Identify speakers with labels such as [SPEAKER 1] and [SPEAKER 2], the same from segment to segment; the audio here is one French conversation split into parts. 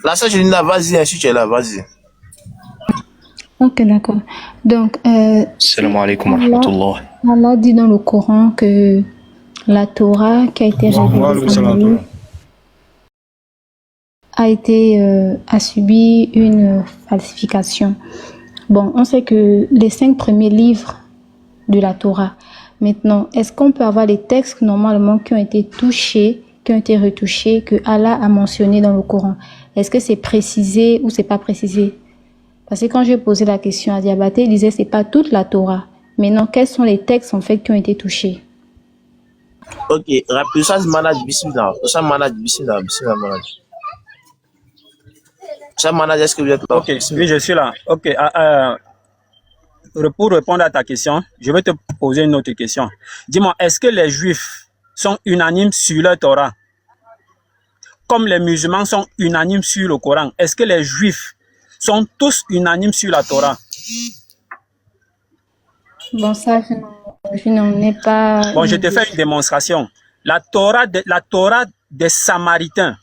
[SPEAKER 1] La sœur Jelina, vas-y, hein, si tu es là, vas-y.
[SPEAKER 2] Ok, d'accord. Donc,
[SPEAKER 3] Salam alaikum wa rahmatullah.
[SPEAKER 2] Allah dit dans le Coran que la Torah qui a été révélée à Moïse a subi une falsification. Bon, on sait que les 5 premiers livres de la Torah. Maintenant, est-ce qu'on peut avoir les textes normalement qui ont été touchés, qui ont été retouchés, que Allah a mentionné dans le Coran? Est-ce que c'est précisé ou c'est pas précisé? Parce que quand j'ai posé la question à Diabaté, il disait c'est pas toute la Torah. Maintenant, quels sont les textes en fait qui ont été touchés?
[SPEAKER 1] Ok, rappelle ça, manage, bismillah. Ça, manage, bismillah, bismillah, manage. Ça, manage, est-ce que vous êtes là?
[SPEAKER 4] Ok, oui, je suis là. Ok, pour répondre à ta question, je vais te poser une autre question. Dis-moi, est-ce que les Juifs sont unanimes sur la Torah? Comme les musulmans sont unanimes sur le Coran, est-ce que les Juifs sont tous unanimes sur la Torah?
[SPEAKER 2] Bon, ça, je n'en ai pas...
[SPEAKER 4] Bon, je te fais une démonstration. La Torah des Samaritains.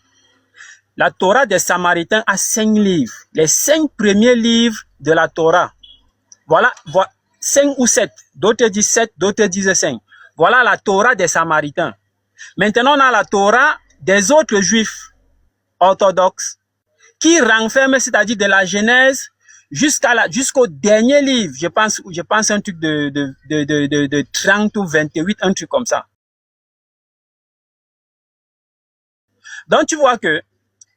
[SPEAKER 4] La Torah des Samaritains a 5 livres. Les 5 premiers livres de la Torah. Voilà, 5 ou 7. D'autres disent 7, d'autres disent 5. Voilà la Torah des Samaritains. Maintenant, on a la Torah des autres Juifs orthodoxes qui renferme, c'est-à-dire de la Genèse jusqu'au dernier livre. Je pense un truc de 30 ou 28, un truc comme ça. Donc, tu vois que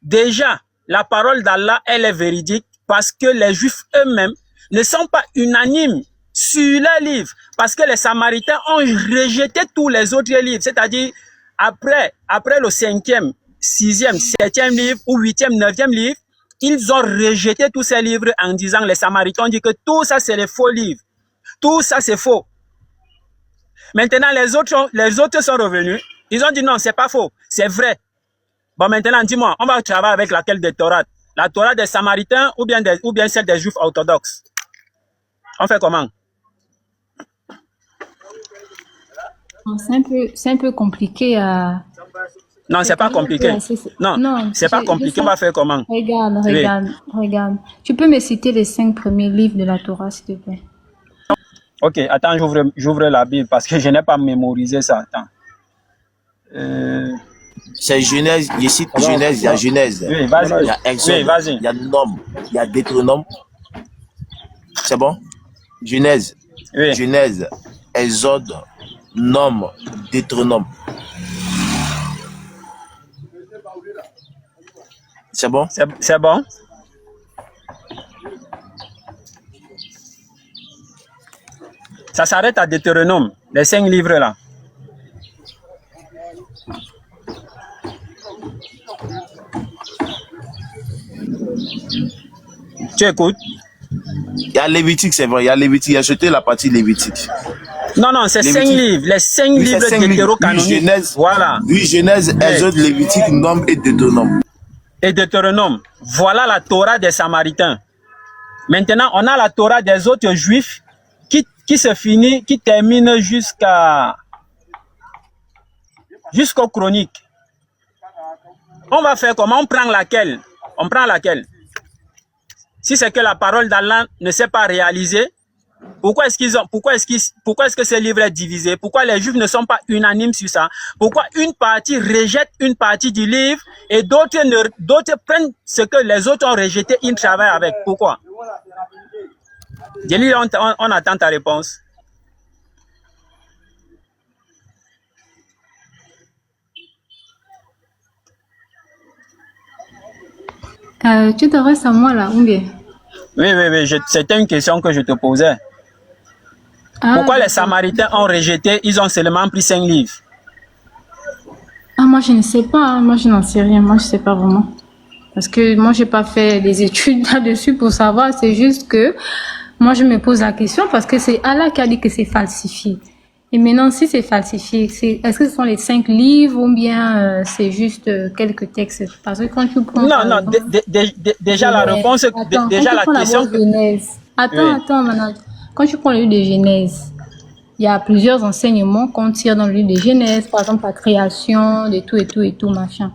[SPEAKER 4] déjà, la parole d'Allah, elle est véridique parce que les Juifs eux-mêmes ne sont pas unanimes sur les livres. Parce que les Samaritains ont rejeté tous les autres livres. C'est-à-dire, après le 5e, 6e, 7e livre ou 8e, 9e livre, ils ont rejeté tous ces livres en disant, les Samaritains ont dit que tout ça c'est les faux livres. Tout ça c'est faux. Maintenant, les autres sont revenus. Ils ont dit non, c'est pas faux, c'est vrai. Bon, maintenant, dis-moi, on va travailler avec laquelle des Torahs? La Torah des Samaritains ou bien celle des Juifs orthodoxes? On fait comment?
[SPEAKER 2] C'est un peu compliqué à...
[SPEAKER 4] Non, c'est pas compliqué. Non, c'est pas compliqué. On va faire comment?
[SPEAKER 2] Regarde. Tu peux me citer les 5 premiers livres de la Torah, s'il te plaît?
[SPEAKER 4] Ok, attends, j'ouvre la Bible parce que je n'ai pas mémorisé ça. Attends.
[SPEAKER 1] C'est Genèse, je cite Genèse, il y a Genèse.
[SPEAKER 4] Oui, vas-y.
[SPEAKER 1] Il y a Exode,
[SPEAKER 4] oui, vas-y.
[SPEAKER 1] il y a Nom, il y a Deutéronome. C'est bon? Genèse,
[SPEAKER 4] oui.
[SPEAKER 1] Genèse, Exode, Nom, Deutéronome. C'est bon?
[SPEAKER 4] C'est bon? Ça s'arrête à Deutéronome, les 5 livres là. Tu écoutes?
[SPEAKER 1] Il y a Lévitique, c'est vrai, il y a Lévitique, il y a jeté la partie Lévitique.
[SPEAKER 4] Non, c'est 5 livres, les 5 livres deutérocanoniques.
[SPEAKER 1] Oui, Genèse,
[SPEAKER 4] voilà.
[SPEAKER 1] Oui, Genèse, Exode, Lévitique, Nom et Deutéronome.
[SPEAKER 4] Et Deutéronome, voilà la Torah des Samaritains. Maintenant, on a la Torah des autres Juifs qui se finit, qui termine jusqu'aux Chroniques. On va faire comment? On prend laquelle? Si c'est que la parole d'Allah ne s'est pas réalisée, pourquoi est-ce que ce livre est divisé? Pourquoi les Juifs ne sont pas unanimes sur ça? Pourquoi une partie rejette une partie du livre et d'autres prennent ce que les autres ont rejeté, ils travaillent avec? Pourquoi? Djelil, on attend ta réponse.
[SPEAKER 2] Tu t'adresses à moi là, ou bien?
[SPEAKER 4] Oui, c'était une question que je te posais. Pourquoi les Samaritains ont rejeté, ils ont seulement pris 5 livres?
[SPEAKER 2] Moi je ne sais pas, moi je n'en sais rien, moi je ne sais pas vraiment. Parce que moi je n'ai pas fait des études là-dessus pour savoir, c'est juste que moi je me pose la question parce que c'est Allah qui a dit que c'est falsifié. Et maintenant si c'est falsifié, est-ce que ce sont les 5 livres ou bien c'est juste quelques textes? Parce que quand tu prends...
[SPEAKER 4] Non, déjà la réponse, déjà la question...
[SPEAKER 2] Attends, maintenant. Quand tu prends le livre de Genèse, il y a plusieurs enseignements qu'on tire dans le livre de Genèse, par exemple la création, de tout et tout, machin.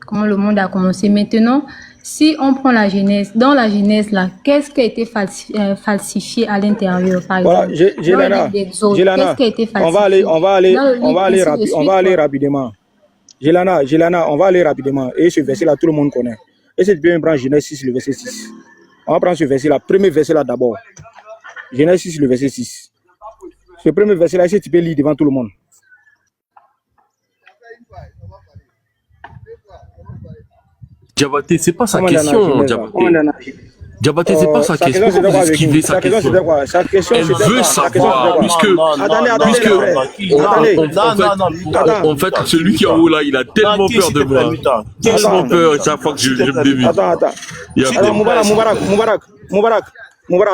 [SPEAKER 2] comment le monde a commencé. Maintenant, si on prend la Genèse, dans la Genèse, là, qu'est-ce qui a été falsifié à l'intérieur, par
[SPEAKER 5] Voilà,
[SPEAKER 2] exemple? Dans le
[SPEAKER 5] Gélana,
[SPEAKER 2] livre d'Exode,
[SPEAKER 5] Gélana,
[SPEAKER 2] qu'est-ce qui a été
[SPEAKER 5] on va aller,
[SPEAKER 2] falsifié?
[SPEAKER 5] on va aller,
[SPEAKER 2] Dans le
[SPEAKER 5] on
[SPEAKER 2] livre,
[SPEAKER 5] va aller
[SPEAKER 2] ainsi de
[SPEAKER 5] on
[SPEAKER 2] suite,
[SPEAKER 5] va aller
[SPEAKER 2] quoi.
[SPEAKER 5] rapidement. Gélana, on va aller rapidement. Et ce verset-là, tout le monde connaît. Et c'est bien prendre Genèse 6, le verset 6. On va prendre ce verset-là, premier verset-là d'abord. Genèse 6, le verset 6. Ce premier verset-là, si tu peux lire devant tout le monde.
[SPEAKER 6] Diabaté, c'est pas sa
[SPEAKER 5] Comment on a
[SPEAKER 6] question,
[SPEAKER 5] Genèse là? Comment
[SPEAKER 6] Diabaté.
[SPEAKER 5] on a
[SPEAKER 6] Diabaté, c'est pas sa
[SPEAKER 5] Sa
[SPEAKER 6] question.
[SPEAKER 5] question,
[SPEAKER 6] Pourquoi
[SPEAKER 5] c'était
[SPEAKER 6] vous
[SPEAKER 5] quoi avec
[SPEAKER 6] esquivez
[SPEAKER 5] nous?
[SPEAKER 6] sa
[SPEAKER 5] Sa question,
[SPEAKER 6] question?
[SPEAKER 5] c'était quoi? Sa question,
[SPEAKER 6] Elle
[SPEAKER 5] c'était
[SPEAKER 6] veut
[SPEAKER 5] quoi? Sa question,
[SPEAKER 6] savoir,
[SPEAKER 5] c'était quoi?
[SPEAKER 6] puisque,
[SPEAKER 5] Attendez,
[SPEAKER 6] puisque,
[SPEAKER 5] attendez.
[SPEAKER 6] en fait, celui qui est en haut là, il a tellement peur de moi. Tellement peur chaque fois que je me dévie.
[SPEAKER 5] Attends.
[SPEAKER 6] Il y a
[SPEAKER 5] Attends, Moubarak,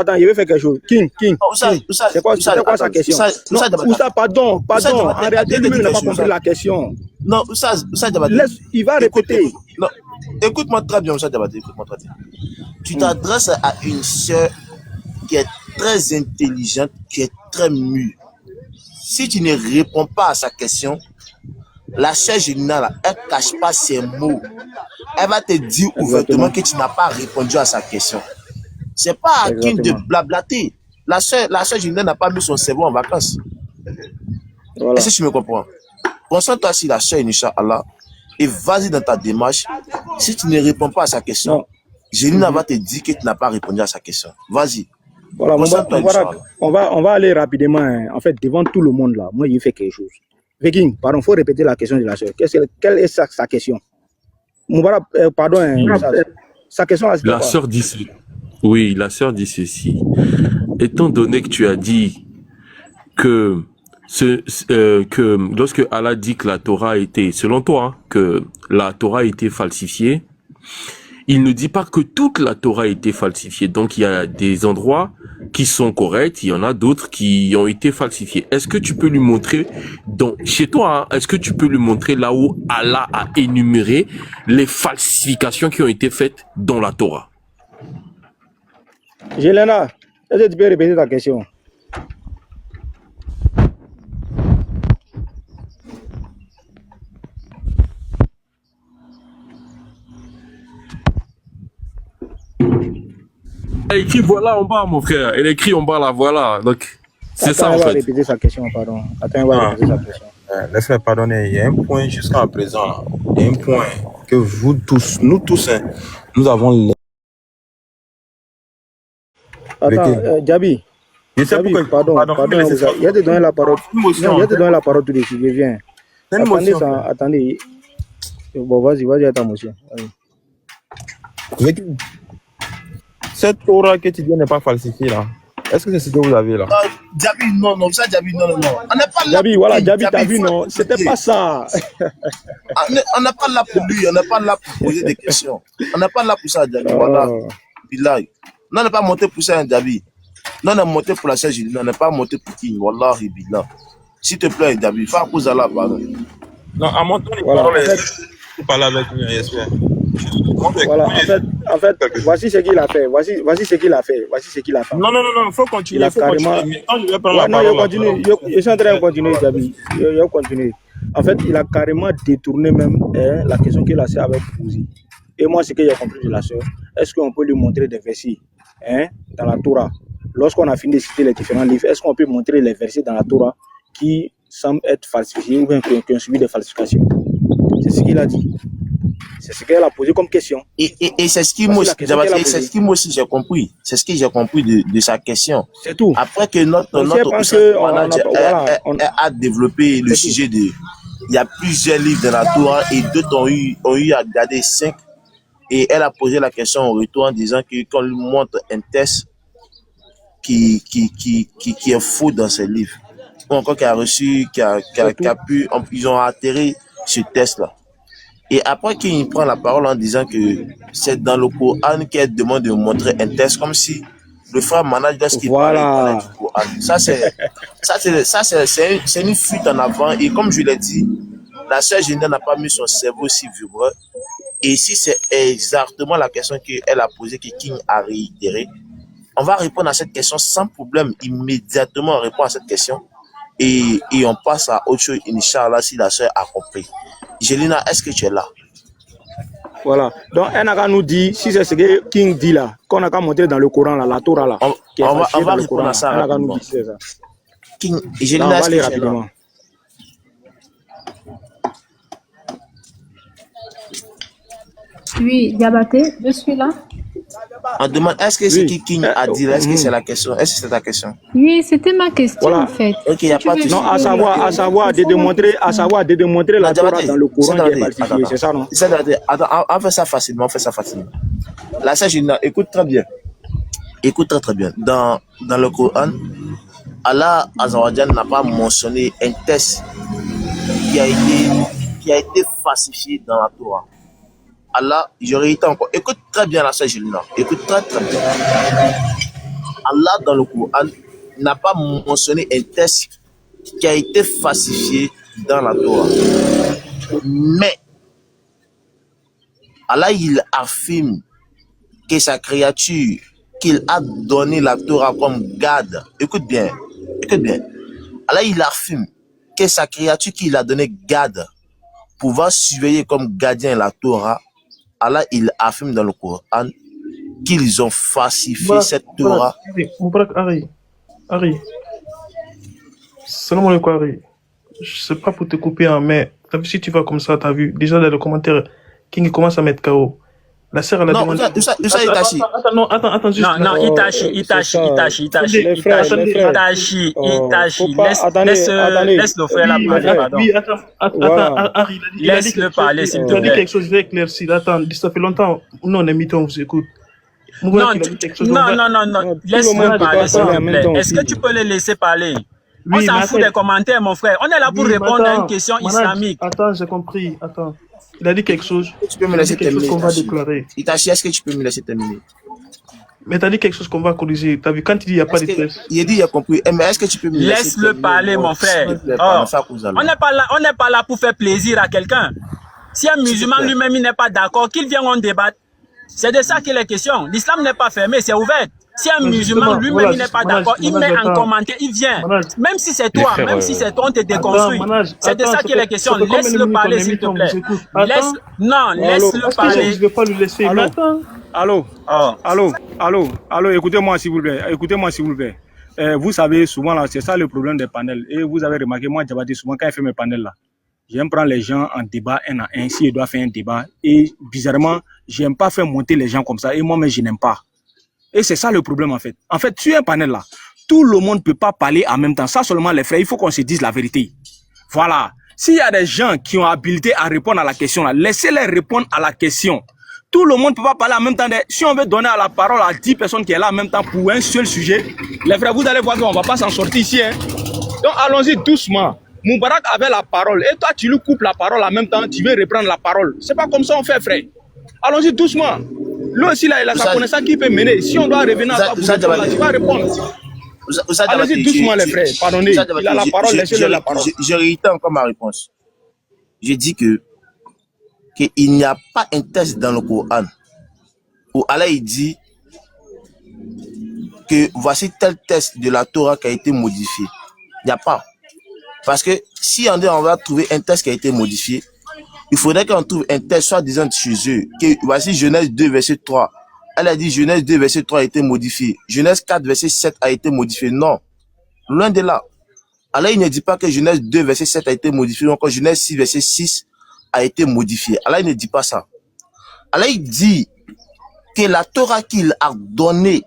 [SPEAKER 5] attends, je vais faire quelque chose. King. C'était quoi sa question? Non, Oussa, pardon. En réalité, lui-même n'a pas compris la question.
[SPEAKER 1] Non, ça Diabaté.
[SPEAKER 5] Il va répéter.
[SPEAKER 1] Non, écoute-moi très bien, ça Diabaté, écoute-moi très bien. Tu t'adresses à une sœur qui est très intelligente, qui est très mûre. Si tu ne réponds pas à sa question, la sœur Gélina, là, elle ne cache pas ses mots. Elle va te dire ouvertement que tu n'as pas répondu à sa question. Ce n'est pas à King de blablater. La sœur Gélina n'a pas mis son cerveau en vacances.
[SPEAKER 5] Voilà.
[SPEAKER 1] Est-ce que tu me comprends? Concentre-toi sur la sœur, Inch'Allah, et vas-y dans ta démarche. Si tu ne réponds pas à sa question, Gélina va te dire que tu n'as pas répondu à sa question. Vas-y.
[SPEAKER 5] Voilà, Moubarak, on va aller rapidement, hein. En fait, devant tout le monde là. Moi, j'ai fait quelque chose. Viking, pardon, il faut répéter la question de la sœur. Quelle est sa question? Moubarak, pardon, sa question là,
[SPEAKER 6] la sœur dit ceci. Oui, la sœur dit ceci. Étant donné que tu as dit que lorsque Allah dit que la Torah a été, selon toi, hein, que la Torah a été falsifiée, il ne dit pas que toute la Torah a été falsifiée. Donc, il y a des endroits qui sont corrects, il y en a d'autres qui ont été falsifiés. Est-ce que tu peux lui montrer, chez toi, hein, est-ce que tu peux lui montrer là où Allah a énuméré les falsifications qui ont été faites dans la Torah?
[SPEAKER 5] Gélana, est-ce que tu peux répéter ta question?
[SPEAKER 6] Elle écrit voilà en bas, mon frère. Elle écrit en bas là, voilà. Donc, c'est ça en fait.
[SPEAKER 5] Répéter sa question, pardon. Attends, on va répéter sa question.
[SPEAKER 7] Laisse-moi pardonner. Il y a un point jusqu'à présent. Il y a un point que vous tous, nous tous, hein, nous avons.
[SPEAKER 5] Attends, Djabi.
[SPEAKER 7] Je sais pourquoi.
[SPEAKER 5] Pardon. Il y a de donner la parole. Non, il y a de donner la parole tout de suite. Je viens. Attendez. Bon, vas-y, à ta motion.
[SPEAKER 7] Cette Torah que tu dis n'est pas falsifiée là. Est-ce que c'est ce que vous avez là?
[SPEAKER 1] Djabi, non, ça Djabi, non. On n'est pas là.
[SPEAKER 5] Djabi, voilà, Djabi, t'as vu, non? C'était pas ça.
[SPEAKER 1] On n'est pas là pour lui, on n'est pas là pour poser des questions. On n'est pas là pour ça, Djabi. Voilà. Billahi. Non, on n'est pas monté pour ça, hein, Djabi. Non, on est monté pour la sœur Gélina, on n'est pas monté pour qui? Wallahi billah. S'il te plaît, Djabi, fais à cause d'Allah, pardon.
[SPEAKER 7] Non, à mon tour, tu parles avec lui, j'espère.
[SPEAKER 5] Voilà, en fait, voici ce qu'il a fait. Voici ce qu'il a fait.
[SPEAKER 7] Non, il faut continuer.
[SPEAKER 5] Il a carrément.
[SPEAKER 7] Quand je vais prendre la parole.
[SPEAKER 5] Non, je suis en train de continuer, Djabi. Je continue. En fait, il a carrément détourné même la question que la sœur avait posée. Et moi, ce que j'ai compris de la sœur, est-ce qu'on peut lui montrer des versets dans la Torah? Lorsqu'on a fini de citer les différents livres, est-ce qu'on peut montrer les versets dans la Torah qui semblent être falsifiés ou bien qui ont subi des falsifications? C'est ce qu'il a dit. C'est ce qu'elle a posé comme question.
[SPEAKER 1] Et c'est ce qui moi aussi j'ai compris. C'est ce que j'ai compris de sa question.
[SPEAKER 5] C'est tout.
[SPEAKER 1] Après que notre manager a développé le sujet de... Il y a plusieurs livres dans la Torah et d'autres ont eu à garder 5. Et elle a posé la question au retour en disant que qu'on lui montre un test qui est faux dans ce livre. Ou encore qui a reçu, qui a pu... Ils ont atterri ce test-là. Et après qu'il prend la parole en disant que c'est dans le Coran qu'elle demande de montrer un test, comme si le frère Manaj, lorsqu'il parlait du Coran. Ça, c'est une fuite en avant. Et comme je l'ai dit, la sœur Gélina n'a pas mis son cerveau si vibreux. Et si c'est exactement la question qu'elle a posée, que King a réitérée, on va répondre à cette question sans problème. Immédiatement, on répond à cette question. Et on passe à autre chose, Inch'Allah, si la sœur a compris. Gélina, est-ce que tu es là?
[SPEAKER 5] Voilà. Donc, elle n'a qu'à nous dire si c'est ce que King dit là, qu'on a qu'à montrer dans le Coran, là, la Torah là.
[SPEAKER 1] On va répondre à ça
[SPEAKER 5] elle n'a qu'à nous
[SPEAKER 1] rapidement.
[SPEAKER 5] dire c'est ça.
[SPEAKER 1] King,
[SPEAKER 5] Non, on va aller rapidement.
[SPEAKER 2] Oui, Diabaté, je suis là.
[SPEAKER 1] On demande, est-ce que ce que King a dit là, est-ce que c'est la question? Est-ce que c'est ta question?
[SPEAKER 2] Oui, c'était ma question
[SPEAKER 5] Voilà.
[SPEAKER 2] en fait.
[SPEAKER 1] Ok, il n'y a pas de
[SPEAKER 5] Non, à savoir de démontrer la Torah dans le Coran qui est falsifié, c'est ça, non?
[SPEAKER 1] Attends, on fait ça facilement, La sage, écoute très bien. Écoute très bien. Dans le Coran, Allah Azawajal n'a pas mentionné un texte qui a été falsifié dans la Torah. Allah, j'aurais été encore. Écoute très bien la sage Julina. Écoute très bien. Allah dans le Coran n'a pas mentionné un texte qui a été falsifié dans la Torah. Mais Allah, il affirme que sa créature qu'il a donné la Torah comme garde. Écoute bien. Allah, il affirme que sa créature qu'il a donné garde, pouvoir surveiller comme gardien la Torah. Allah, il affirme dans le Coran qu'ils ont falsifié cette Torah.
[SPEAKER 8] Harry. Salam alaikum, Harry. Je sais pas pour te couper, hein, mais si tu vas comme ça, t'as vu, déjà dans le commentaire, King commence à mettre KO. La sœur, elle a demandé...
[SPEAKER 1] Itachi.
[SPEAKER 8] Attends, juste...
[SPEAKER 4] Non, Itachi. Laisse le frère la parler, pardon.
[SPEAKER 8] Oui, attends, Harry,
[SPEAKER 4] laisse-le parler, s'il te
[SPEAKER 8] plaît. Tu as dit quelque chose, je vais éclaircir. Attends, ça fait longtemps, nous on est mi-temps, on vous écoute.
[SPEAKER 4] Non, laisse-le parler, s'il te plaît. Est-ce que tu peux le laisser parler? On s'en fout des commentaires, mon frère. On est là pour répondre à une question islamique.
[SPEAKER 8] Attends, j'ai compris. Attends. Il a dit quelque chose.
[SPEAKER 1] Tu peux me laisser terminer.
[SPEAKER 8] Qu'on va déclarer.
[SPEAKER 1] Itachi, est-ce que tu peux me laisser terminer?
[SPEAKER 8] Mais t'as dit quelque chose qu'on va corriger. T'as vu, quand il dit il n'y a pas de test.
[SPEAKER 1] Il a dit, il a compris. Mais est-ce que tu peux me laisser
[SPEAKER 4] Laisse-le parler, mon frère. On n'est pas là pour faire plaisir à quelqu'un. Si un musulman lui-même n'est pas d'accord, qu'il vienne en débattre. C'est de ça qu'il est question. L'islam n'est pas fermé, c'est ouvert. Si un musulman lui-même n'est pas d'accord, il met en commentaire, il vient. Même si c'est toi, on te déconstruit. C'est de ça qu'il est question. Laisse-le parler, s'il te plaît. Laisse-le parler.
[SPEAKER 8] Je ne vais pas le laisser.
[SPEAKER 5] Allô, écoutez-moi s'il vous plaît. Vous savez, souvent là, c'est ça le problème des panels. Et vous avez remarqué, moi, Diabaté, souvent quand je fais mes panels là, j'aime prendre les gens en débat un à un, si je dois faire un débat. Et bizarrement, j'aime pas faire monter les gens comme ça. Et moi-même, je n'aime pas. Et c'est ça le problème en fait. En fait, sur un panel là, tout le monde ne peut pas parler en même temps. Ça seulement les frères, il faut qu'on se dise la vérité. Voilà. S'il y a des gens qui ont habilité à répondre à la question là, laissez-les répondre à la question. Tout le monde ne peut pas parler en même temps. Si on veut donner la parole à 10 personnes qui sont là en même temps pour un seul sujet, les frères, vous allez voir qu'on ne va pas s'en sortir ici. Hein. Donc allons-y doucement. Moubarak avait la parole et toi tu lui coupes la parole en même temps, tu veux reprendre la parole. C'est pas comme ça on fait, frère. Allons-y doucement. Lui aussi, là, il a sa connaissance qui peut mener. Si on doit revenir à ça, tu vas répondre. Allez-y doucement, les frères. Pardonnez. Il a la parole, laissez-le la parole.
[SPEAKER 1] Je réitère encore ma réponse. J'ai dit qu'il n'y a pas un texte dans le Coran où Allah il dit que voici tel texte de la Torah qui a été modifié. Il n'y a pas. Parce que si on va trouver un texte qui a été modifié, il faudrait qu'on trouve un texte soi-disant chez eux. Que voici Genèse 2, verset 3. Elle a dit Genèse 2, verset 3 a été modifié. Genèse 4, verset 7 a été modifié. Non. Loin de là. Allah, il ne dit pas que Genèse 2, verset 7 a été modifié. Encore Genèse 6, verset 6 a été modifié. Allah, il ne dit pas ça. Allah, il dit que la Torah qu'il a donnée,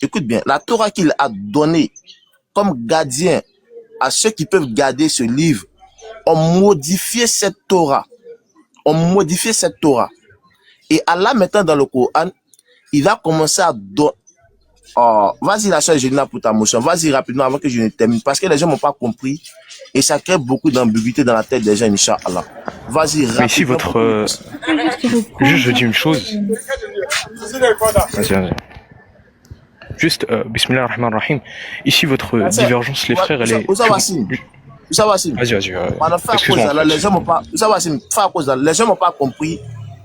[SPEAKER 1] écoute bien, la Torah qu'il a donnée comme gardien à ceux qui peuvent garder ce livre, ont modifié cette Torah. Et Allah, maintenant dans le Coran, il va commencer à donner. Oh, vas-y, la soeur Gélina, pour ta motion. Vas-y rapidement avant que je ne termine. Parce que les gens n'ont pas compris. Et ça crée beaucoup d'ambiguïté dans la tête des gens, Inch'Allah. Vas-y rapidement.
[SPEAKER 3] Mais ici, votre. Juste, je dis une chose. Vas-y. Juste, Bismillah ar-Rahman ar-Rahim. Ici, votre divergence, les frères, elle est.
[SPEAKER 1] Vas-y.
[SPEAKER 3] Excuse-moi.
[SPEAKER 1] Les gens n'ont pas compris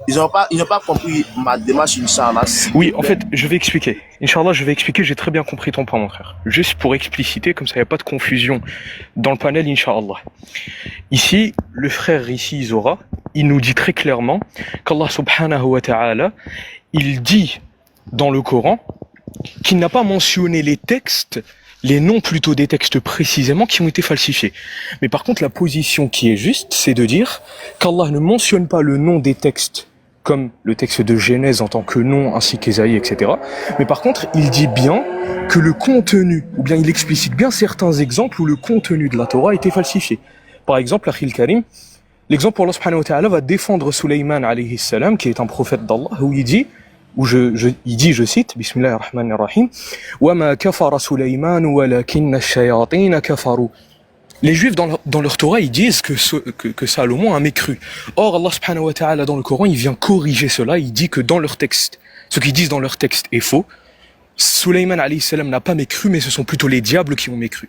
[SPEAKER 1] ils n'ont pas compris ma démarche, Inch'Allah.
[SPEAKER 3] Oui, en fait, je vais expliquer. Inch'Allah, je vais expliquer, j'ai très bien compris ton point, mon frère. Juste pour expliciter, comme ça, il n'y a pas de confusion dans le panel, Inch'Allah. Ici, le frère, ici, Zora, il nous dit très clairement qu'Allah subhanahu wa ta'ala, il dit dans le Coran qu'il n'a pas mentionné les textes, les noms plutôt des textes précisément qui ont été falsifiés. Mais par contre, la position qui est juste, c'est de dire qu'Allah ne mentionne pas le nom des textes comme le texte de Genèse en tant que nom, ainsi qu'Ésaïe, etc. Mais par contre, il dit bien que le contenu, ou bien il explicite bien certains exemples où le contenu de la Torah a été falsifié. Par exemple, Akhil Karim, l'exemple où Allah subhanahu wa ta'ala va défendre Sulayman alayhi salam, qui est un prophète d'Allah, où il dit, je cite, Bismillah ar-Rahman ar-Rahim, وَمَا كَفَرَ سُلَيْمَانُ وَلَكِنَّ الشَّيَاطِينَ كَفَرُوا. Les Juifs, dans leur Torah, ils disent que Salomon a mécru. Or, Allah subhanahu wa ta'ala, dans le Coran, il vient corriger cela. Il dit que dans leur texte, ce qu'ils disent dans leur texte est faux. Sulayman alayhi salam n'a pas mécru, mais ce sont plutôt les diables qui ont mécru.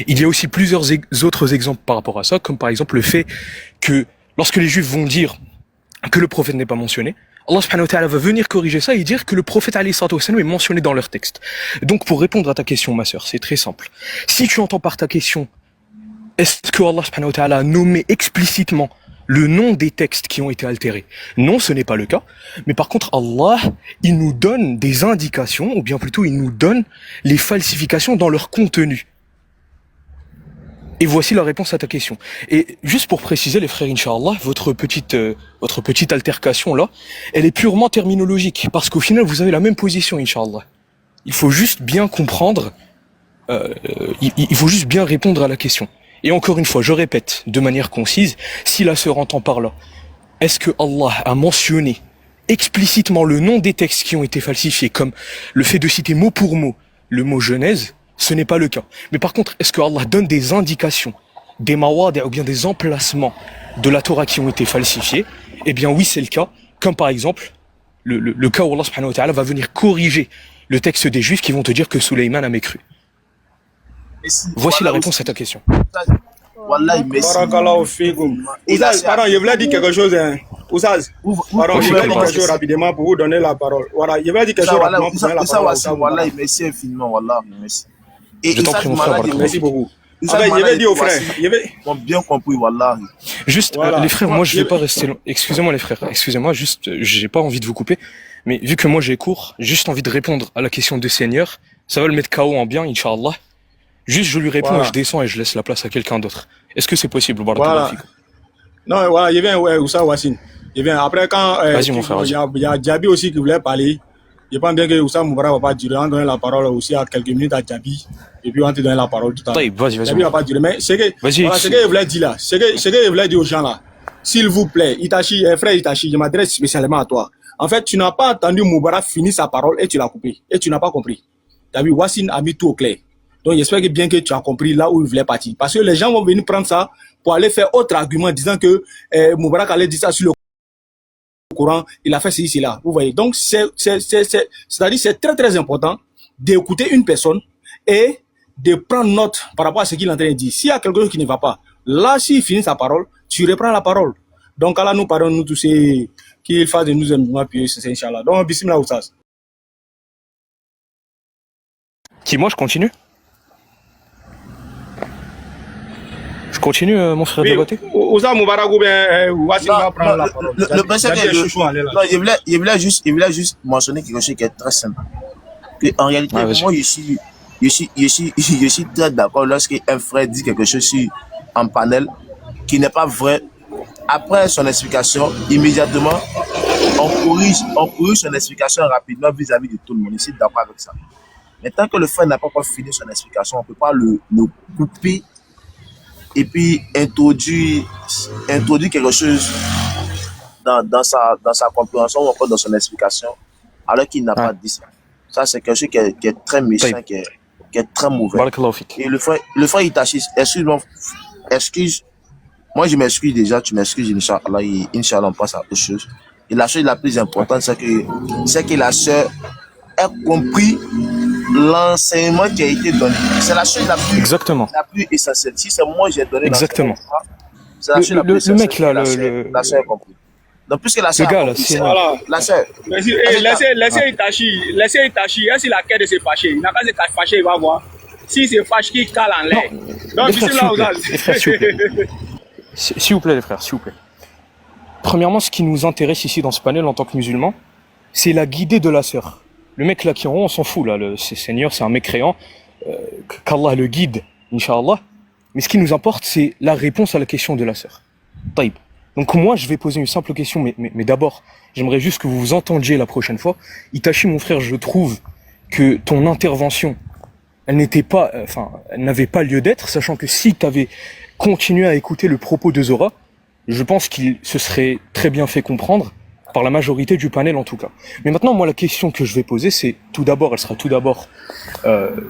[SPEAKER 3] Il y a aussi plusieurs autres exemples par rapport à ça, comme par exemple le fait que lorsque les Juifs vont dire que le prophète n'est pas mentionné, Allah subhanahu wa ta'ala va venir corriger ça et dire que le prophète alayhi salam est mentionné dans leur texte. Donc, pour répondre à ta question, ma sœur, c'est très simple. Si tu entends par ta question, est-ce que Allah subhanahu wa ta'ala a nommé explicitement le nom des textes qui ont été altérés? Non, ce n'est pas le cas. Mais par contre, Allah, il nous donne des indications, ou bien plutôt, il nous donne les falsifications dans leur contenu. Et voici la réponse à ta question. Et juste pour préciser, les frères, Inch'Allah, votre petite altercation là, elle est purement terminologique. Parce qu'au final, vous avez la même position, Inch'Allah. Il faut juste bien comprendre, il faut juste bien répondre à la question. Et encore une fois, je répète, de manière concise, si la sœur entend par là, est-ce que Allah a mentionné explicitement le nom des textes qui ont été falsifiés, comme le fait de citer mot pour mot le mot Genèse? Ce n'est pas le cas. Mais par contre, est-ce que Allah donne des indications, des mawadi' ou bien des emplacements de la Torah qui ont été falsifiés? Eh bien oui, c'est le cas. Comme par exemple, le cas où Allah subhanahu wa ta'ala va venir corriger le texte des Juifs qui vont te dire que Sulayman a mécru. Voici la réponse à ta question.
[SPEAKER 1] Wallah, merci.
[SPEAKER 5] Barakallahu fikum. Oustaz, pardon, je voulais dire quelque chose. Oustaz, pardon, je voulais dire quelque chose rapidement pour vous donner la parole. Voilà, je voulais dire quelque chose rapidement pour vous donner la parole.
[SPEAKER 1] Wallah, merci infiniment, Wallah, merci. Et
[SPEAKER 3] je t'en prie, mon frère.
[SPEAKER 5] Merci beaucoup. Je vais dire aux frères.
[SPEAKER 1] Ils ont bien compris, Wallah.
[SPEAKER 3] Juste, les frères, moi je vais pas rester long. Excusez-moi les frères, excusez-moi, juste, j'ai pas envie de vous couper. Mais vu que moi j'ai cours, juste envie de répondre à la question de Seigneur. Ça va le mettre KO en bien, Inch'Allah. Juste, je lui réponds et je descends et je laisse la place à quelqu'un d'autre. Est-ce que c'est possible?
[SPEAKER 5] Voilà. Non, voilà, il y avait Oussa Wassine. Après, quand
[SPEAKER 3] vas-y, mon frère,
[SPEAKER 5] il y a Djabi aussi qui voulait parler, je pense bien que Oussa Moubarak va pas durer. On va donner la parole aussi à quelques minutes à Djabi. Et puis on va te donner la parole tout à l'heure.
[SPEAKER 3] Vas-y.
[SPEAKER 5] Djabi va pas durer. Mais c'est que je voulais dire là, c'est que je voulais dire aux gens là, s'il vous plaît, Itachi, frère Itachi, je m'adresse spécialement à toi. En fait, tu n'as pas entendu Moubarak finir sa parole et tu l'as coupé. Et tu n'as pas compris. T'as vu, Wassine a mis tout au clair. Donc j'espère que bien que tu as compris là où il voulait partir. Parce que les gens vont venir prendre ça pour aller faire autre argument disant que Moubarak allait dire ça sur le Coran, il a fait ceci, là. Vous voyez. Donc c'est-à-dire c'est très très important d'écouter une personne et de prendre note par rapport à ce qu'il est en train de dire. S'il y a quelque chose qui ne va pas, là s'il finit sa parole, tu reprends la parole. Donc Allah nous pardonne nous tous et qu'il fasse de nous un mouvement pieux, c'est Inch'Allah. Donc bismillah Oussaz.
[SPEAKER 3] Qui, moi je continue? Je continue, mon frère Diabaté?
[SPEAKER 5] Ouza Moubarak ou bien Wassine va prendre la parole.
[SPEAKER 1] Le principe est que je voulais juste mentionner quelque chose qui est très simple. Que en réalité, moi je suis très d'accord lorsqu'un frère dit quelque chose en panel qui n'est pas vrai. Après son explication, immédiatement, on corrige son explication rapidement vis-à-vis de tout le monde. Je suis d'accord avec ça. Mais tant que le frère n'a pas encore fini son explication, on ne peut pas le couper et puis introduire quelque chose dans sa compréhension ou encore dans son explication alors qu'il n'a pas dit ça. Ça, c'est quelque chose qui est très méchant, qui est très mauvais. Et le frère Itachi, moi je m'excuse déjà, tu m'excuses, Inch'Allah, et Inch'Allah on passe à autre chose. Et la chose la plus importante, c'est que la sœur a compris l'enseignement qui a été donné. C'est la chose la plus essentielle. Si c'est moi j'ai donné
[SPEAKER 3] exactement.
[SPEAKER 1] C'est la chose la plus essentielle.
[SPEAKER 3] Le mec là,
[SPEAKER 1] la sœur a compris. Donc, puisque la
[SPEAKER 3] Le
[SPEAKER 1] sœur a
[SPEAKER 3] gars, là,
[SPEAKER 1] compris
[SPEAKER 3] c'est...
[SPEAKER 1] ça,
[SPEAKER 4] Voilà.
[SPEAKER 1] la sœur,
[SPEAKER 4] Laissez
[SPEAKER 3] Ouais.
[SPEAKER 4] Itachi. Est-ce qu'il a qu'à de se fâcher? Il n'a qu'à se fâcher, il va voir. S'il se fâche, qu'il cale en
[SPEAKER 3] Non,
[SPEAKER 4] l'air. Donc,
[SPEAKER 3] les frères, s'il
[SPEAKER 4] bismillah
[SPEAKER 3] vous plaît.
[SPEAKER 4] aux
[SPEAKER 3] Les frères, s'il vous plaît. S'il vous plaît, les frères, s'il vous plaît. Premièrement, ce qui nous intéresse ici dans ce panel en tant que musulmans, c'est la guidée de la sœur. Le mec là qui est en haut, on s'en fout là. Le Seigneur, c'est un mécréant. Qu'Allah le guide, Inch'Allah. Mais ce qui nous importe, c'est la réponse à la question de la sœur. Taïb. Donc moi, je vais poser une simple question, mais d'abord, j'aimerais juste que vous vous entendiez la prochaine fois. Itachi, mon frère, je trouve que ton intervention, elle n'était pas, elle n'avait pas lieu d'être, sachant que si tu avais continué à écouter le propos de Zora, je pense qu'il se serait très bien fait comprendre, par la majorité du panel en tout cas. Mais maintenant, moi, la question que je vais poser, c'est elle sera tout d'abord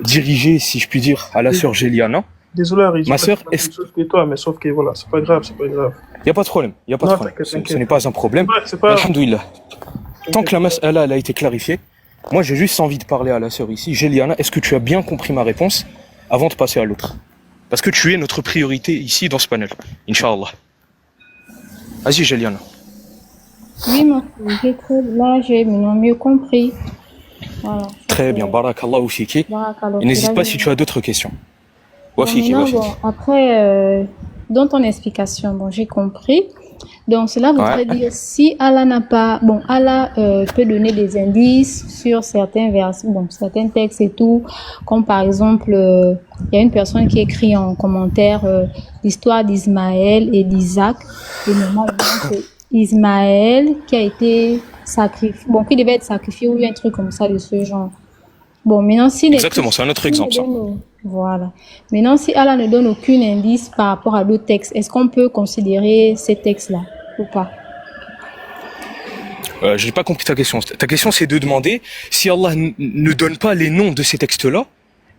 [SPEAKER 3] dirigée, si je puis dire, à la sœur Géliana.
[SPEAKER 8] Désolé, Harry,
[SPEAKER 3] Ma sœur,
[SPEAKER 8] je
[SPEAKER 3] est-ce...
[SPEAKER 8] chose que toi, mais sauf que voilà, c'est pas grave, c'est pas grave.
[SPEAKER 3] Il n'y a pas de problème, il n'y a pas de
[SPEAKER 8] Non,
[SPEAKER 3] problème.
[SPEAKER 8] t'inquiète,
[SPEAKER 3] Ce
[SPEAKER 8] t'inquiète.
[SPEAKER 3] n'est pas un problème.
[SPEAKER 8] C'est pas...
[SPEAKER 3] Alhamdoulilah. Tant que la mas'ala elle a été clarifiée, moi j'ai juste envie de parler à la sœur ici. Géliana, est-ce que tu as bien compris ma réponse avant de passer à l'autre? Parce que tu es notre priorité ici dans ce panel. Inch'Allah. Vas-y Géliana.
[SPEAKER 2] Oui, mon frère, là, j'ai maintenant mieux compris. Voilà.
[SPEAKER 3] Très bien, barakallahu fiki.
[SPEAKER 2] Barakallahu.
[SPEAKER 3] Et n'hésite
[SPEAKER 2] Là,
[SPEAKER 3] pas
[SPEAKER 2] je-
[SPEAKER 3] si tu as d'autres questions.
[SPEAKER 2] Bon,
[SPEAKER 3] Wafiki,
[SPEAKER 2] maintenant,
[SPEAKER 3] wafiki.
[SPEAKER 2] bon, après, dans ton explication, bon, j'ai compris. Donc, cela voudrait
[SPEAKER 3] Ouais.
[SPEAKER 2] dire, si Allah n'a pas, bon, Allah peut donner des indices sur certains versets, bon, certains textes et tout, comme par exemple, il y a une personne qui écrit en commentaire l'histoire d'Ismaël et d'Isaac, et normalement, c'est Ismaël qui a été sacrifié, bon, qui devait être sacrifié ou un truc comme ça de ce genre. Bon, maintenant, si les
[SPEAKER 3] Exactement, c'est un autre exemple ça.
[SPEAKER 2] voilà. Maintenant, si Allah ne donne aucun indice par rapport à d'autres textes, est-ce qu'on peut considérer ces textes-là ou pas?
[SPEAKER 3] Je n'ai pas compris ta question. Ta question c'est de demander si Allah ne donne pas les noms de ces textes-là,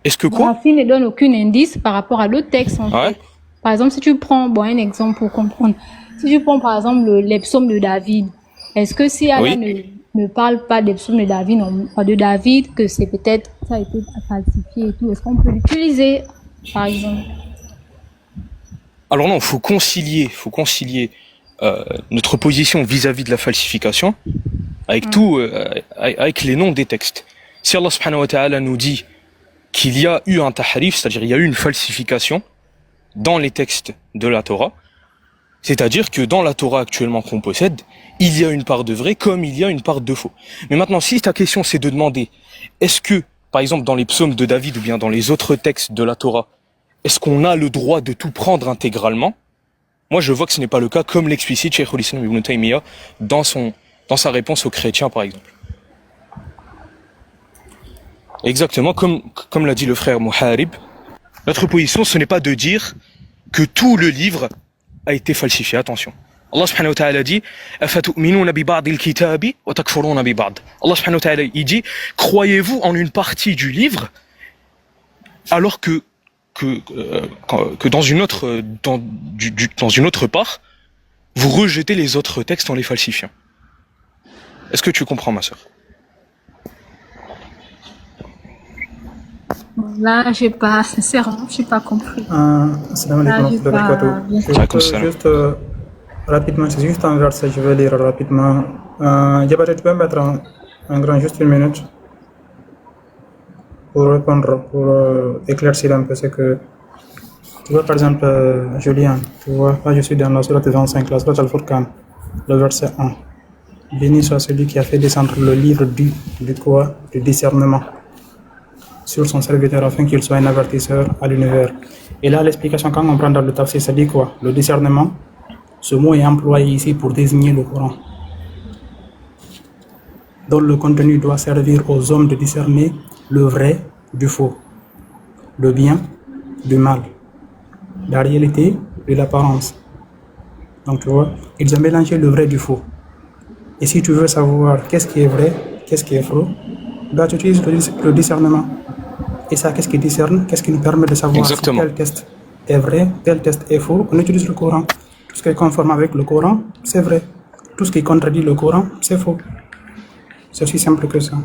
[SPEAKER 3] est-ce que quoi?
[SPEAKER 2] S'il ne donne aucun indice par rapport à d'autres textes, en
[SPEAKER 3] Ouais.
[SPEAKER 2] fait. Par exemple, si tu prends, bon, un exemple pour comprendre. Si tu prends, par exemple, les psaumes de David, est-ce que si Allah
[SPEAKER 3] Oui.
[SPEAKER 2] ne parle pas des psaumes de David, non, pas de David, que c'est peut-être, ça a été falsifié et tout, est-ce qu'on peut l'utiliser, par exemple?
[SPEAKER 3] Alors non, faut concilier notre position vis-à-vis de la falsification avec tout, avec les noms des textes. Si Allah subhanahu wa ta'ala nous dit qu'il y a eu un tahrif, c'est-à-dire il y a eu une falsification dans les textes de la Torah, c'est-à-dire que dans la Torah actuellement qu'on possède, il y a une part de vrai comme il y a une part de faux. Mais maintenant, si ta question c'est de demander, est-ce que, par exemple dans les psaumes de David ou bien dans les autres textes de la Torah, est-ce qu'on a le droit de tout prendre intégralement? Moi, je vois que ce n'est pas le cas, comme l'explicite Cheikh al-Islam ibn Taymiyyah dans sa réponse aux chrétiens, par exemple. Exactement, comme l'a dit le frère Muharib, notre position, ce n'est pas de dire que tout le livre a été falsifié. Attention. Allah subhanahu wa ta'ala dit أَفَتُؤْمِنُونَ بِبَعْضِ الْكِتَابِ وَتَكْفُرُونَ بِبَعْضِ. Allah subhanahu wa ta'ala, il dit, croyez-vous en une partie du livre alors que dans une autre dans une autre part, vous rejetez les autres textes en les falsifiant. Est-ce que tu comprends, ma sœur?
[SPEAKER 2] Là, sincèrement, j'ai pas compris.
[SPEAKER 9] Salam
[SPEAKER 2] Là,
[SPEAKER 9] alaikum
[SPEAKER 2] j'ai
[SPEAKER 9] wa rahmatullahi wa
[SPEAKER 2] pas bien
[SPEAKER 9] barakatuh.
[SPEAKER 3] Alaikum salam.
[SPEAKER 9] Juste rapidement, c'est juste un verset, je vais lire rapidement. Diabaté, tu peux me mettre un grand, juste une minute, pour répondre, pour éclaircir un peu ce que. Tu vois, par exemple, Julien, tu vois, là je suis dans la sourate 25, la sourate Al-Furqan, le verset 1. Béni soit celui qui a fait descendre le livre du quoi? Du discernement sur son serviteur afin qu'il soit un avertisseur à l'univers. Et là, l'explication, quand on prend dans le tafsir, ça dit quoi? Le discernement, ce mot est employé ici pour désigner le Coran, dont le contenu doit servir aux hommes de discerner le vrai du faux, le bien du mal, la réalité de l'apparence. Donc tu vois, ils ont mélangé le vrai du faux. Et si tu veux savoir qu'est-ce qui est vrai, qu'est-ce qui est faux, là tu utilises le discernement. Et ça, qu'est-ce qui discerne? Qu'est-ce qui nous permet de savoir
[SPEAKER 3] Exactement.
[SPEAKER 9] si tel test est vrai, tel test est faux? On utilise le Coran. Tout ce qui est conforme avec le Coran, c'est vrai. Tout ce qui contredit le Coran, c'est faux. C'est aussi simple que ça.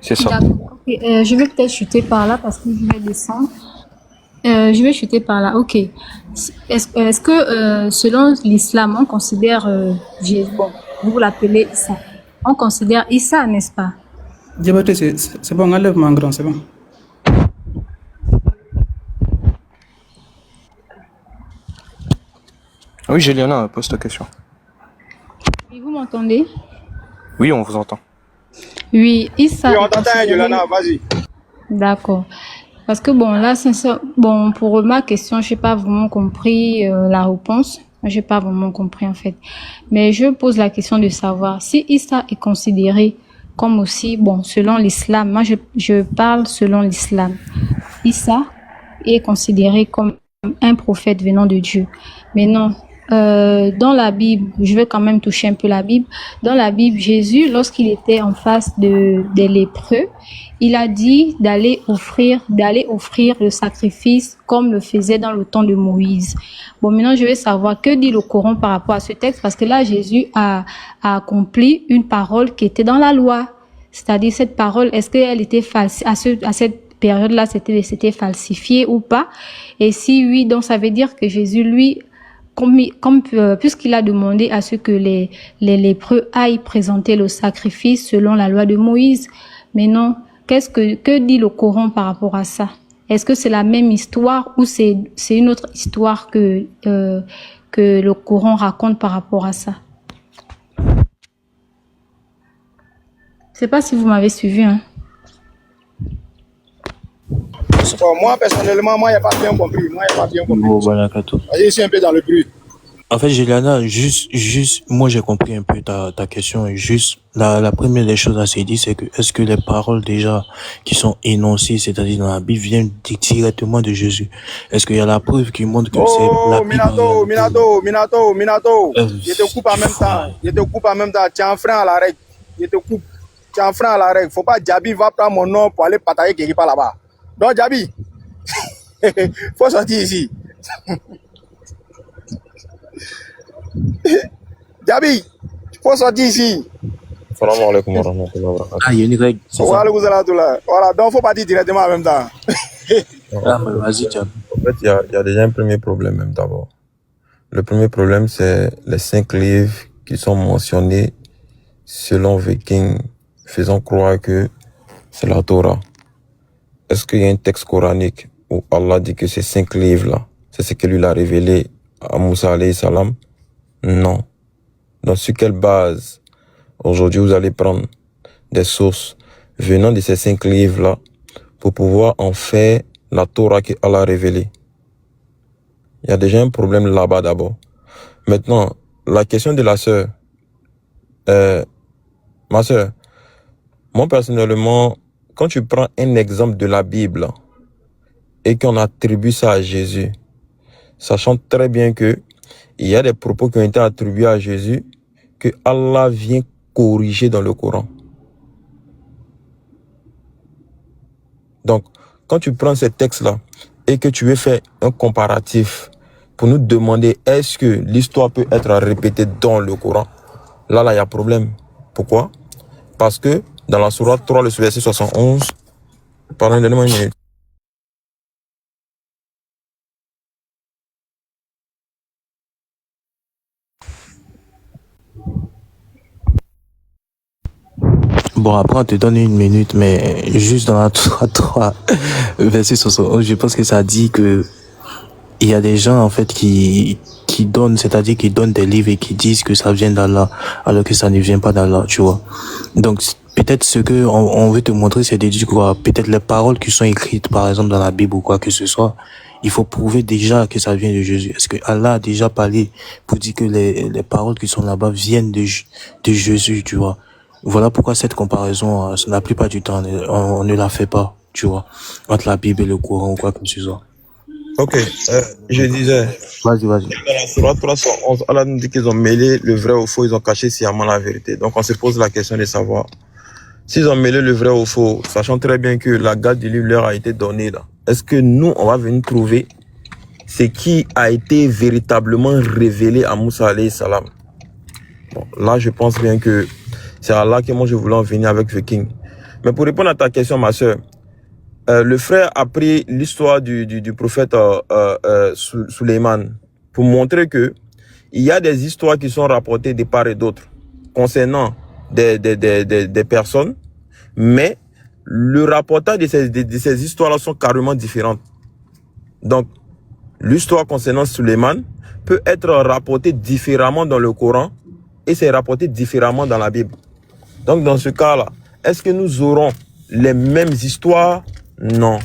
[SPEAKER 3] C'est ça.
[SPEAKER 2] D'accord. Ok, je vais peut-être chuter par là parce que je vais descendre. Je vais chuter par là. Ok. Est-ce que selon l'islam, on considère bon, vous l'appelez Issa. On considère Issa, n'est-ce pas?
[SPEAKER 9] Diabaté, c'est bon, enlève mon grand, c'est bon.
[SPEAKER 3] Oui, Juliana, pose ta question.
[SPEAKER 2] Oui, vous m'entendez?
[SPEAKER 3] Oui, on vous entend.
[SPEAKER 2] Oui, Issa.
[SPEAKER 5] Oui, on t'entend, Yolanda, vas-y.
[SPEAKER 2] D'accord. Parce que bon, là, bon, pour ma question, j'ai pas vraiment compris la réponse. J'ai pas vraiment compris en fait. Mais je pose la question de savoir si Issa est considéré comme aussi, bon, selon l'islam. Moi, je parle selon l'islam. Issa est considéré comme un prophète venant de Dieu. Mais non, dans la Bible, je vais quand même toucher un peu la Bible. Dans la Bible, Jésus, lorsqu'il était en face des lépreux, il a dit d'aller offrir le sacrifice comme le faisait dans le temps de Moïse. Bon, maintenant, je vais savoir que dit le Coran par rapport à ce texte, parce que là, Jésus a accompli une parole qui était dans la loi. C'est-à-dire, cette parole, est-ce qu'elle était falsifiée à cette période-là, c'était falsifié ou pas? Et si oui, donc ça veut dire que Jésus, lui, puisqu'il a demandé à ce que les lépreux aillent présenter le sacrifice selon la loi de Moïse. Mais non, que dit le Coran par rapport à ça? Est-ce que c'est la même histoire ou c'est une autre histoire que le Coran raconte par rapport à ça? Je sais pas si vous m'avez suivi, hein.
[SPEAKER 5] Bon, moi, personnellement, moi, il n'y a pas bien compris.
[SPEAKER 10] Bon, voilà, Kato.
[SPEAKER 5] Vas-y, je suis un peu dans le bruit.
[SPEAKER 10] En fait, Juliana, moi j'ai compris un peu ta question. Et juste, la première des choses à se dire, c'est que est-ce que les paroles déjà qui sont énoncées, c'est-à-dire dans la Bible, viennent directement de Jésus? Est-ce qu'il y a la preuve qui montre que c'est la Bible?
[SPEAKER 5] Minato. Je te coupe en même temps. Tu es un frein à la règle. Tu es un frein à la règle. Faut pas Djabi va prendre mon nom pour aller batailler quelque part là-bas. Donc, Djabi, faut sortir ici. Djabi, faut sortir ici.
[SPEAKER 7] Salam alaikum wa rahmatullahi wa barakatuh.
[SPEAKER 10] Ah, il y a une règle.
[SPEAKER 5] Voilà, donc faut partir directement en même temps.
[SPEAKER 10] Ah, mais vas-y, Djabi.
[SPEAKER 7] En fait, il y a déjà un premier problème même d'abord. Le premier problème, c'est les 5 livres qui sont mentionnés selon Viking, faisant croire que c'est la Torah. Est-ce qu'il y a un texte coranique où Allah dit que ces 5 livres-là, c'est ce qu'il lui a révélé à Moussa alayhi salam? Non. Donc, sur quelle base, aujourd'hui, vous allez prendre des sources venant de ces 5 livres-là pour pouvoir en faire la Torah qu'Allah a révélée? Il y a déjà un problème là-bas d'abord. Maintenant, la question de la sœur. Ma sœur, moi personnellement, quand tu prends un exemple de la Bible et qu'on attribue ça à Jésus, sachant très bien que il y a des propos qui ont été attribués à Jésus que Allah vient corriger dans le Coran. Donc, quand tu prends ces textes-là et que tu veux faire un comparatif pour nous demander est-ce que l'histoire peut être répétée dans le Coran, là, il y a problème. Pourquoi? Parce que dans la sourate 3, le verset 71, pardon, donnez-moi une minute.
[SPEAKER 10] Bon, après, on te donne une minute, mais juste dans la 3, verset 71, je pense que ça dit que il y a des gens, en fait, qui donnent, c'est-à-dire qui donnent des livres et qui disent que ça vient d'Allah, alors que ça ne vient pas d'Allah, tu vois. Donc, peut-être ce que on veut te montrer, c'est de dire quoi, peut-être les paroles qui sont écrites, par exemple, dans la Bible ou quoi que ce soit, il faut prouver déjà que ça vient de Jésus. Est-ce que Allah a déjà parlé pour dire que les paroles qui sont là-bas viennent de Jésus, tu vois. Voilà pourquoi cette comparaison, la plupart du temps, on ne la fait pas, tu vois, entre la Bible et le Coran ou quoi que ce soit.
[SPEAKER 7] Ok, je disais.
[SPEAKER 10] Vas-y.
[SPEAKER 7] Dans la sourate 311, Allah nous dit qu'ils ont mêlé le vrai au faux, ils ont caché sciemment la vérité. Donc on se pose la question de savoir, s'ils ont mêlé le vrai au faux, sachant très bien que la garde du livre leur a été donnée là, est-ce que nous, on va venir trouver ce qui a été véritablement révélé à Moussa alayhi salam? Bon, là, je pense bien que c'est à là que moi je voulais en venir avec Viking. Mais pour répondre à ta question, ma soeur, le frère a pris l'histoire du prophète Suleiman pour montrer que il y a des histoires qui sont rapportées de part et d'autre concernant des personnes, mais le rapportage de ces histoires-là sont carrément différentes. Donc, l'histoire concernant Suleiman peut être rapportée différemment dans le Coran et c'est rapporté différemment dans la Bible. Donc, dans ce cas-là, est-ce que nous aurons les mêmes histoires? Non.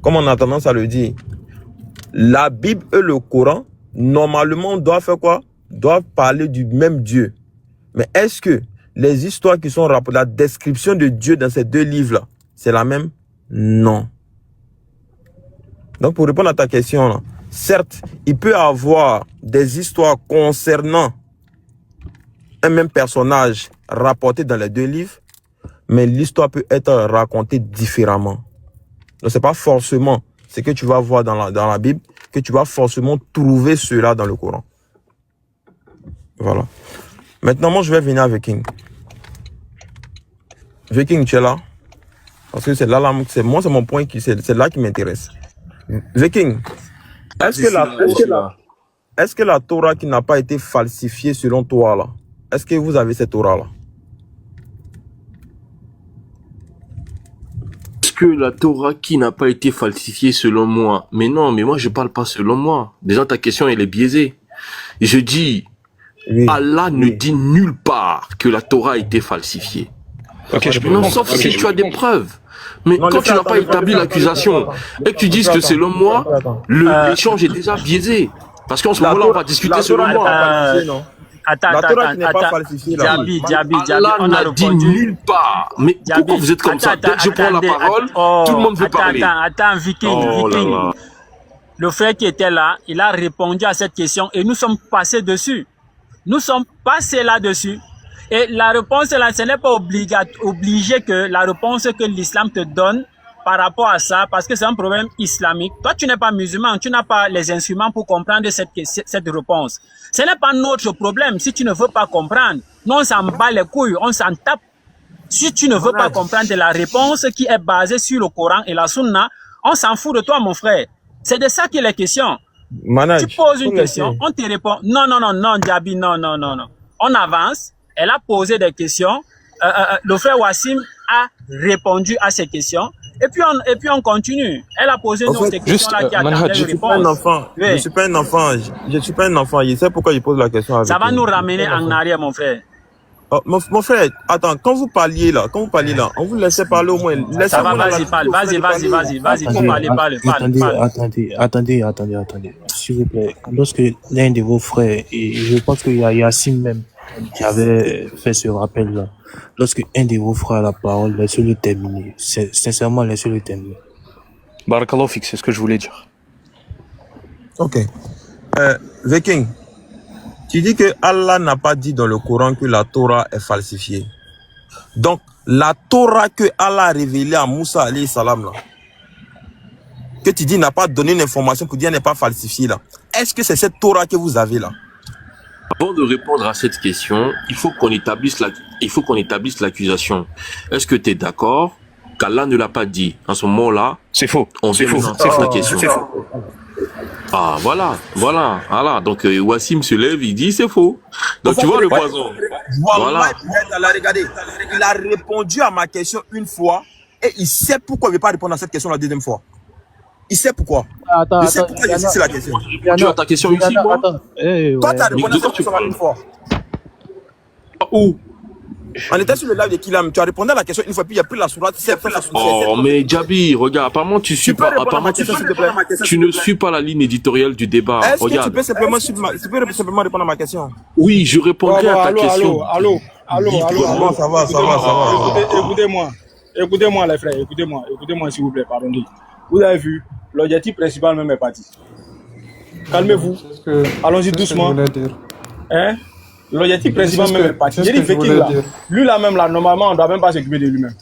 [SPEAKER 7] Comme on a tendance à le dire, la Bible et le Coran, normalement, doivent faire quoi? Doivent parler du même Dieu. Mais est-ce que les histoires qui sont rapportées, la description de Dieu dans ces deux livres-là, c'est la même? Non. Donc, pour répondre à ta question, là, certes, il peut y avoir des histoires concernant un même personnage rapporté dans les deux livres, mais l'histoire peut être racontée différemment. Donc, c'est pas forcément ce que tu vas voir dans la Bible que tu vas forcément trouver cela dans le Coran. Voilà. Maintenant, moi, je vais venir avec King. Viking, tu es là? Parce que c'est là, c'est mon point, c'est là qui m'intéresse. Viking, est-ce que la Torah qui n'a pas été falsifiée selon toi, là, est-ce que vous avez cette Torah-là?
[SPEAKER 6] Est-ce que la Torah qui n'a pas été falsifiée selon moi? Mais non, mais moi je parle pas selon moi. Déjà ta question elle est biaisée. Je dis, oui, Allah ne dit nulle part que la Torah a été falsifiée.
[SPEAKER 3] Ok,
[SPEAKER 6] non, sauf si tu as des preuves. Mais non, quand tu n'as pas établi l'accusation et que tu dises que selon moi, l'échange est déjà biaisé. Parce qu'en ce moment-là, on va discuter selon moi.
[SPEAKER 4] Attends, Diaby,
[SPEAKER 6] on a dit nulle part. Mais pourquoi vous êtes comme ça? Dès que je prends la parole, tout le monde veut parler.
[SPEAKER 4] Attends, Viking. Le frère qui était là, il a répondu à cette question et nous sommes passés dessus. Nous sommes passés là-dessus. Et la réponse là, ce n'est pas obligé que la réponse que l'islam te donne par rapport à ça, parce que c'est un problème islamique. Toi, tu n'es pas musulman, tu n'as pas les instruments pour comprendre cette réponse. Ce n'est pas notre problème si tu ne veux pas comprendre. Nous, on s'en bat les couilles, on s'en tape. Si tu ne veux pas comprendre la réponse qui est basée sur le Coran et la Sunna, on s'en fout de toi, mon frère. C'est de ça qu'il est question. Tu poses une question, on te répond. Non, Diaby, non. On avance. Elle a posé des questions. Le frère Wassim a répondu à ces questions. Et puis on continue. Elle a posé une autre question là qui attendait une réponse.
[SPEAKER 7] Je ne suis pas un enfant. Je suis pas un enfant. Je sais pourquoi je pose la question.
[SPEAKER 4] Ça va nous ramener en arrière, mon frère.
[SPEAKER 7] Oh, mon frère, attends, quand vous parliez là, on vous laissait parler au moins.
[SPEAKER 4] Ça va, vas-y, parle. Vas-y, faut parler, parle.
[SPEAKER 10] Attendez. S'il vous plaît, lorsque l'un de vos frères, et je pense qu'il y a Yacine même, qui avait fait ce rappel-là, lorsque un de vos frères a la parole, laissez-le terminer. Sincèrement, laissez-le terminer.
[SPEAKER 3] Barakallahu fik, c'est ce que je voulais dire.
[SPEAKER 7] Ok. Viking, tu dis que Allah n'a pas dit dans le Coran que la Torah est falsifiée. Donc, la Torah que Allah a révélée à Moussa alayhi salam, là, que tu dis n'a pas donné une information pour dire qu'elle n'est pas falsifiée, là. Est-ce que c'est cette Torah que vous avez là?
[SPEAKER 6] Avant de répondre à cette question, il faut qu'on établisse l'accusation. Est-ce que tu es d'accord qu'Allah ne l'a pas dit? En ce moment-là,
[SPEAKER 3] c'est faux.
[SPEAKER 6] C'est faux. La question. Ah, voilà. Donc, Wassim se lève, il dit c'est faux. Donc, tu vois le poison.
[SPEAKER 7] Voilà. Regardez, il a répondu à ma question une fois et il sait pourquoi il ne veut pas répondre à cette question la deuxième fois. Il sait pourquoi. Il sait pourquoi il c'est la question.
[SPEAKER 6] Tu as ta question ici, moi?
[SPEAKER 7] Toi, tu as répondu à cette question une fois.
[SPEAKER 6] Où?
[SPEAKER 7] On était sur le live de Kilam, tu as répondu à la question une fois, puis il y a pris la sourate.
[SPEAKER 6] Oh, mais Diaby, regarde, apparemment tu ne suis pas la ligne éditoriale du débat.
[SPEAKER 7] Est-ce que tu peux simplement répondre à ma question?
[SPEAKER 6] Oui, je répondrai à ta question.
[SPEAKER 5] Allô.
[SPEAKER 7] Ça va.
[SPEAKER 5] Écoutez-moi les frères, écoutez-moi s'il vous plaît, pardon. Vous avez vu, l'objectif principal même est parti. Calmez-vous, allons-y doucement. Hein? L'objectif principal même est parti. J'ai dit Viking là, lui là même là, normalement on ne doit même pas s'occuper de lui-même.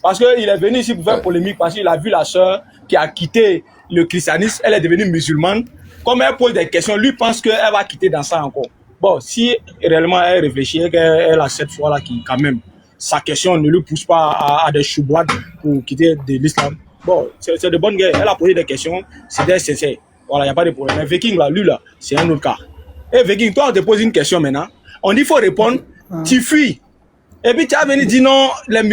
[SPEAKER 5] Parce qu'il est venu ici pour faire polémique parce qu'il a vu la sœur qui a quitté le christianisme, elle est devenue musulmane. Comme elle pose des questions, lui pense qu'elle va quitter dans ça encore. Bon, si réellement elle réfléchit, qu'elle a cette foi là qui quand même, sa question ne le pousse pas à des choubouades pour quitter de l'islam. Bon, c'est de bonnes guerres. Elle a posé des questions, c'était sincère. Voilà, il n'y a pas de problème. Mais Viking, là, lui, là, c'est un autre cas. Et Viking, toi, on te pose une question maintenant. On dit qu'il faut répondre, tu fuis. Et puis tu as venu dire non, les